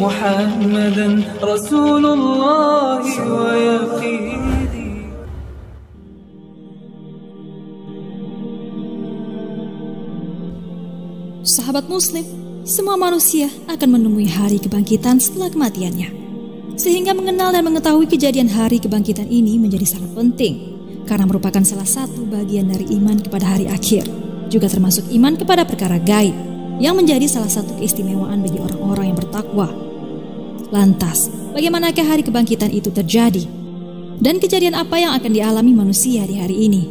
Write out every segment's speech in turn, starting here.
محمدا رسول الله ويقيني. Sahabat Muslim, semua manusia akan menemui hari kebangkitan setelah kematiannya. Sehingga mengenal dan mengetahui kejadian hari kebangkitan ini menjadi sangat penting, karena merupakan salah satu bagian dari iman kepada hari akhir, juga termasuk iman kepada perkara gaib, yang menjadi salah satu keistimewaan bagi orang-orang yang bertakwa. Lantas, bagaimanakah hari kebangkitan itu terjadi? Dan kejadian apa yang akan dialami manusia di hari ini?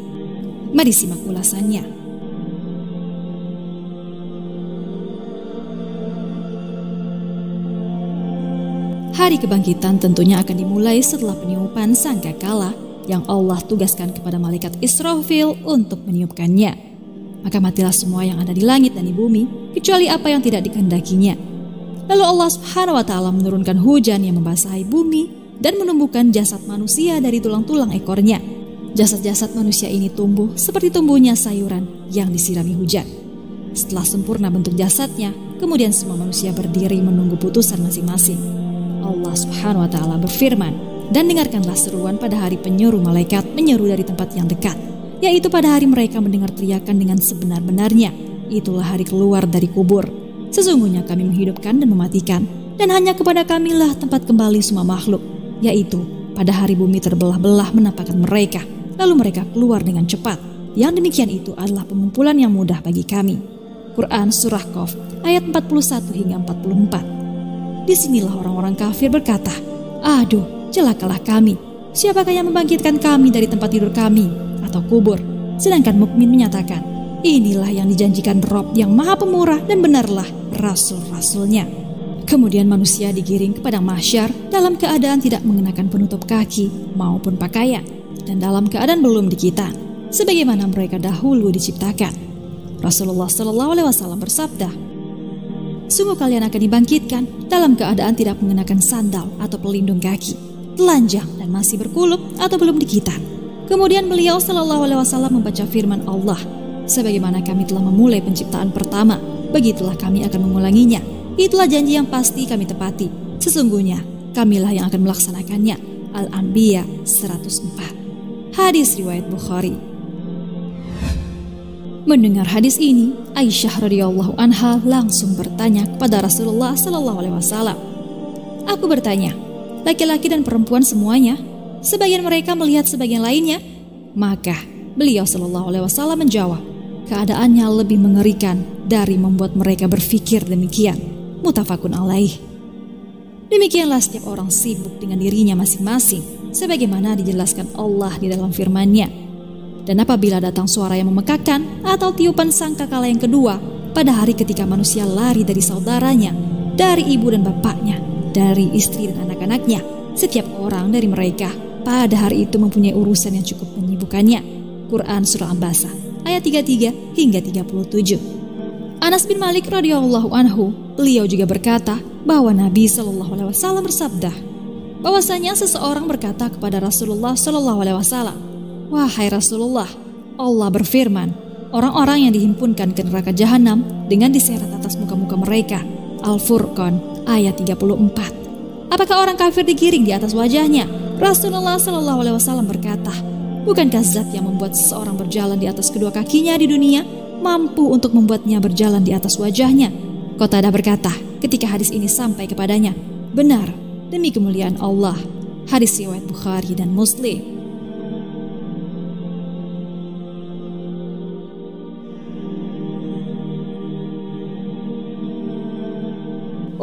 Mari simak ulasannya. Hari kebangkitan tentunya akan dimulai setelah peniupan sangkakala yang Allah tugaskan kepada malaikat Israfil untuk meniupkannya. Maka matilah semua yang ada di langit dan di bumi, kecuali apa yang tidak dikehendakinya. Lalu Allah Subhanahu wa Ta'ala menurunkan hujan yang membasahi bumi dan menumbuhkan jasad manusia dari tulang-tulang ekornya. Jasad-jasad manusia ini tumbuh seperti tumbuhnya sayuran yang disirami hujan. Setelah sempurna bentuk jasadnya, kemudian semua manusia berdiri menunggu putusan masing-masing. Allah Subhanahu wa Ta'ala berfirman, dan dengarkanlah seruan pada hari penyeru malaikat menyeru dari tempat yang dekat, yaitu pada hari mereka mendengar teriakan dengan sebenar-benarnya. Itulah hari keluar dari kubur. Sesungguhnya kami menghidupkan dan mematikan, dan hanya kepada kamilah tempat kembali semua makhluk, yaitu pada hari bumi terbelah-belah menampakkan mereka, lalu mereka keluar dengan cepat. Yang demikian itu adalah pengumpulan yang mudah bagi kami. Quran Surah Qaf ayat 41 hingga 44. Disinilah orang-orang kafir berkata, "Aduh, celakalah kami. Siapakah yang membangkitkan kami dari tempat tidur kami atau kubur?" Sedangkan mukmin menyatakan, "Inilah yang dijanjikan Rob yang Maha Pemurah dan benarlah Rasul-Rasulnya." Kemudian manusia digiring ke padang mahsyar dalam keadaan tidak mengenakan penutup kaki maupun pakaian, dan dalam keadaan belum dikitan, sebagaimana mereka dahulu diciptakan. Rasulullah SAW bersabda, "Sungguh kalian akan dibangkitkan dalam keadaan tidak mengenakan sandal atau pelindung kaki, telanjang dan masih berkulup atau belum dikitan." Kemudian beliau SAW membaca firman Allah, "Sebagaimana kami telah memulai penciptaan pertama, begitulah kami akan mengulanginya. Itulah janji yang pasti kami tepati. Sesungguhnya kamilah yang akan melaksanakannya." Al-Anbiya 104. Hadis riwayat Bukhari. Mendengar hadis ini, Aisyah radhiyallahu anha langsung bertanya kepada Rasulullah SAW. "Aku bertanya, laki-laki dan perempuan semuanya? Sebagian mereka melihat sebagian lainnya?" Maka beliau SAW menjawab, "Keadaannya lebih mengerikan dari membuat mereka berpikir demikian." Muttafaqun alaih. Demikianlah setiap orang sibuk dengan dirinya masing-masing, sebagaimana dijelaskan Allah di dalam firman-Nya. Dan apabila datang suara yang memekakan atau tiupan sangkakala yang kedua, pada hari ketika manusia lari dari saudaranya, dari ibu dan bapaknya, dari istri dan anak-anaknya, setiap orang dari mereka pada hari itu mempunyai urusan yang cukup menyibukkannya. Quran Surah Ambasa ayat 33 hingga 37. Anas bin Malik radhiyallahu anhu, beliau juga berkata bahwa Nabi SAW bersabda, bahwasanya seseorang berkata kepada Rasulullah SAW, "Wahai Rasulullah, Allah berfirman, orang-orang yang dihimpunkan ke neraka jahanam dengan diseret atas muka-muka mereka." Al-Furqan ayat 34. "Apakah orang kafir digiring di atas wajahnya?" Rasulullah SAW berkata, "Bukankah zat yang membuat seseorang berjalan di atas kedua kakinya di dunia mampu untuk membuatnya berjalan di atas wajahnya?" Qatadah berkata ketika hadis ini sampai kepadanya, "Benar, demi kemuliaan Allah." Hadis riwayat Bukhari dan Muslim.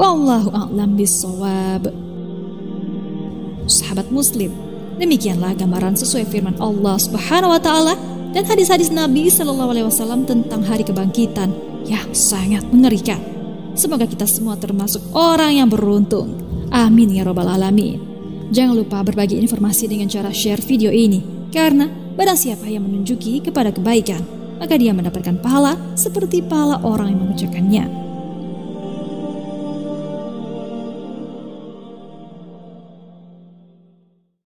Wallahu a'lam bissawab. Sahabat Muslim, demikianlah gambaran sesuai firman Allah Subhanahu wa Ta'ala dan hadis-hadis Nabi SAW tentang hari kebangkitan yang sangat mengerikan. Semoga kita semua termasuk orang yang beruntung. Amin ya Rabbal Alamin. Jangan lupa berbagi informasi dengan cara share video ini, karena barang siapa yang menunjuki kepada kebaikan, maka dia mendapatkan pahala seperti pahala orang yang mengerjakannya.